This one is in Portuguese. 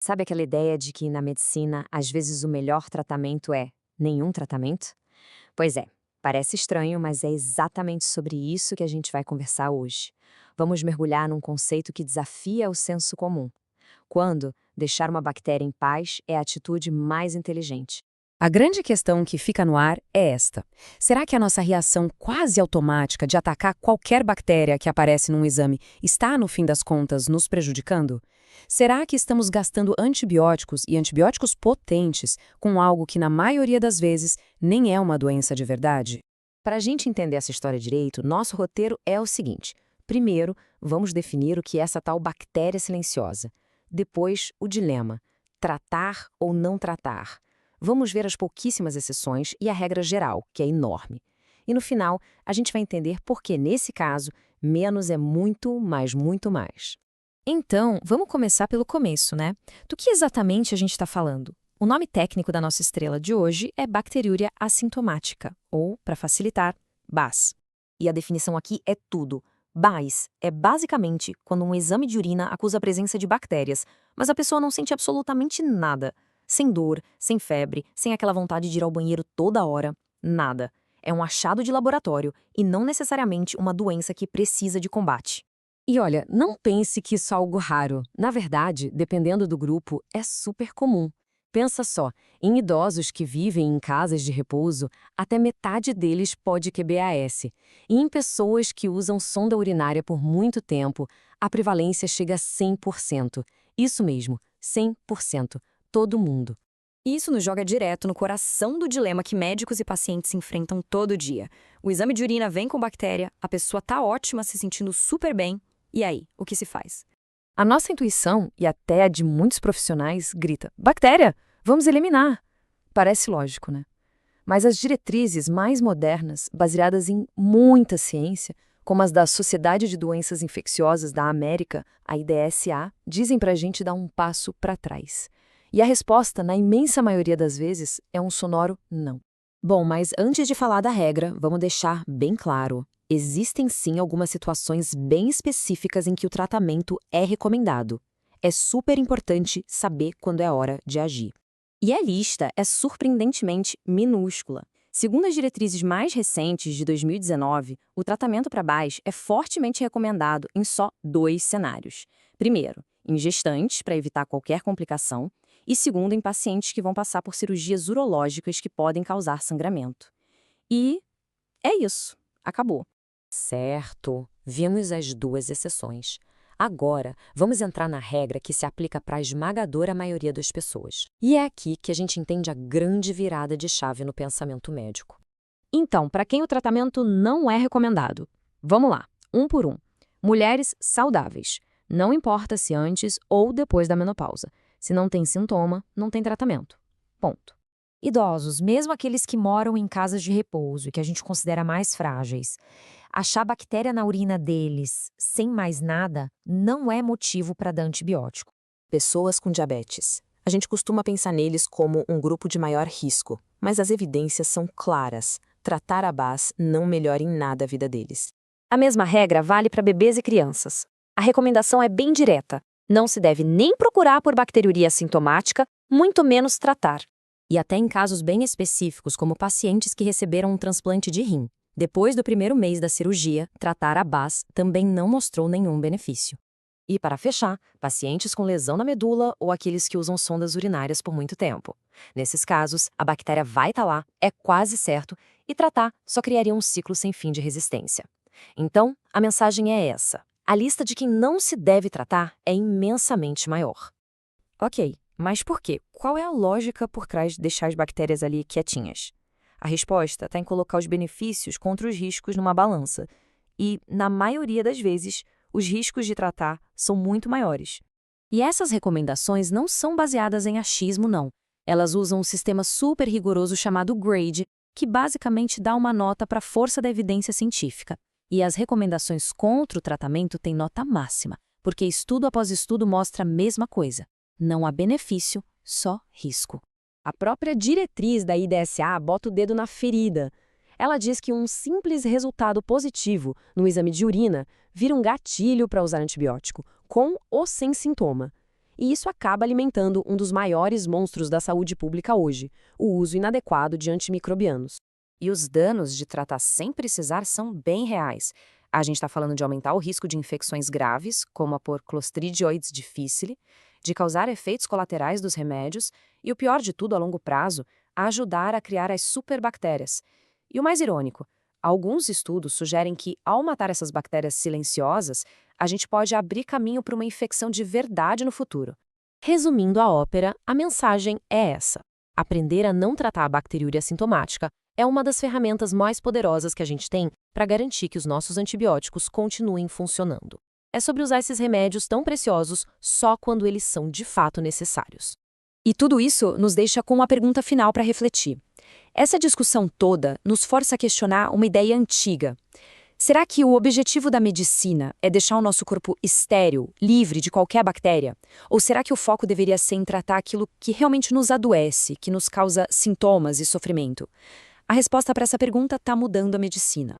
Sabe aquela ideia de que na medicina, às vezes o melhor tratamento é nenhum tratamento? Pois é, parece estranho, mas é exatamente sobre isso que a gente vai conversar hoje. Vamos mergulhar num conceito que desafia o senso comum. Quando deixar uma bactéria em paz é a atitude mais inteligente. A grande questão que fica no ar é esta: será que a nossa reação quase automática de atacar qualquer bactéria que aparece num exame está, no fim das contas, nos prejudicando? Será que estamos gastando antibióticos e antibióticos potentes com algo que, na maioria das vezes, nem é uma doença de verdade? Para a gente entender essa história direito, nosso roteiro é o seguinte. Primeiro, vamos definir o que é essa tal bactéria silenciosa. Depois, o dilema: tratar ou não tratar. Vamos ver as pouquíssimas exceções e a regra geral, que é enorme. E no final, a gente vai entender por que, nesse caso, menos é muito, mas muito mais. Então, vamos começar pelo começo, né? Do que exatamente a gente está falando? O nome técnico da nossa estrela de hoje é Bacteriúria assintomática, ou, para facilitar, BAS. E a definição aqui é tudo. BAS é basicamente quando um exame de urina acusa a presença de bactérias, mas a pessoa não sente absolutamente nada. Sem dor, sem febre, sem aquela vontade de ir ao banheiro toda hora. Nada. É um achado de laboratório e não necessariamente uma doença que precisa de combate. E olha, não pense que isso é algo raro. Na verdade, dependendo do grupo, é super comum. Pensa só, em idosos que vivem em casas de repouso, até metade deles pode QBAS. E em pessoas que usam sonda urinária por muito tempo, a prevalência chega a 100%. Isso mesmo, 100%. Todo mundo. Isso nos joga direto no coração do dilema que médicos e pacientes enfrentam todo dia. O exame de urina vem com bactéria, a pessoa tá ótima, se sentindo super bem. E aí, o que se faz? A nossa intuição, e até a de muitos profissionais, grita: bactéria, vamos eliminar. Parece lógico, né? Mas as diretrizes mais modernas, baseadas em muita ciência, como as da Sociedade de Doenças Infecciosas da América, a IDSA, dizem pra gente dar um passo para trás. E a resposta, na imensa maioria das vezes, é um sonoro não. Bom, mas antes de falar da regra, vamos deixar bem claro. Existem sim algumas situações bem específicas em que o tratamento é recomendado. É super importante saber quando é hora de agir. E a lista é surpreendentemente minúscula. Segundo as diretrizes mais recentes de 2019, o tratamento para BAS é fortemente recomendado em só 2 cenários. Primeiro, em gestantes, para evitar qualquer complicação, e segundo, em pacientes que vão passar por cirurgias urológicas que podem causar sangramento. E é isso. Acabou. Certo. Vimos as 2 exceções. Agora, vamos entrar na regra que se aplica para a esmagadora maioria das pessoas. E é aqui que a gente entende a grande virada de chave no pensamento médico. Então, para quem o tratamento não é recomendado? Vamos lá, um por um. Mulheres saudáveis. Não importa se antes ou depois da menopausa. Se não tem sintoma, não tem tratamento. Ponto. Idosos, mesmo aqueles que moram em casas de repouso e que a gente considera mais frágeis, achar bactéria na urina deles sem mais nada não é motivo para dar antibiótico. Pessoas com diabetes. A gente costuma pensar neles como um grupo de maior risco, mas as evidências são claras. Tratar a BAS não melhora em nada a vida deles. A mesma regra vale para bebês e crianças. A recomendação é bem direta. Não se deve nem procurar por bacteriúria assintomática, muito menos tratar. E até em casos bem específicos, como pacientes que receberam um transplante de rim. Depois do primeiro mês da cirurgia, tratar a BAS também não mostrou nenhum benefício. E para fechar, pacientes com lesão na medula ou aqueles que usam sondas urinárias por muito tempo. Nesses casos, a bactéria vai estar lá, é quase certo, e tratar só criaria um ciclo sem fim de resistência. Então, a mensagem é essa. A lista de quem não se deve tratar é imensamente maior. Ok, mas por quê? Qual é a lógica por trás de deixar as bactérias ali quietinhas? A resposta está em colocar os benefícios contra os riscos numa balança. E, na maioria das vezes, os riscos de tratar são muito maiores. E essas recomendações não são baseadas em achismo, não. Elas usam um sistema super rigoroso chamado GRADE, que basicamente dá uma nota para a força da evidência científica. E as recomendações contra o tratamento têm nota máxima, porque estudo após estudo mostra a mesma coisa. Não há benefício, só risco. A própria diretriz da IDSA bota o dedo na ferida. Ela diz que um simples resultado positivo no exame de urina vira um gatilho para usar antibiótico, com ou sem sintoma. E isso acaba alimentando um dos maiores monstros da saúde pública hoje, o uso inadequado de antimicrobianos. E os danos de tratar sem precisar são bem reais. A gente está falando de aumentar o risco de infecções graves, como a por Clostridioides difficile, de causar efeitos colaterais dos remédios e, o pior de tudo a longo prazo, ajudar a criar as superbactérias. E o mais irônico, alguns estudos sugerem que, ao matar essas bactérias silenciosas, a gente pode abrir caminho para uma infecção de verdade no futuro. Resumindo a ópera, a mensagem é essa. Aprender a não tratar a bacteriúria sintomática é uma das ferramentas mais poderosas que a gente tem para garantir que os nossos antibióticos continuem funcionando. É sobre usar esses remédios tão preciosos só quando eles são de fato necessários. E tudo isso nos deixa com uma pergunta final para refletir. Essa discussão toda nos força a questionar uma ideia antiga. Será que o objetivo da medicina é deixar o nosso corpo estéril, livre de qualquer bactéria? Ou será que o foco deveria ser em tratar aquilo que realmente nos adoece, que nos causa sintomas e sofrimento? A resposta para essa pergunta está mudando a medicina.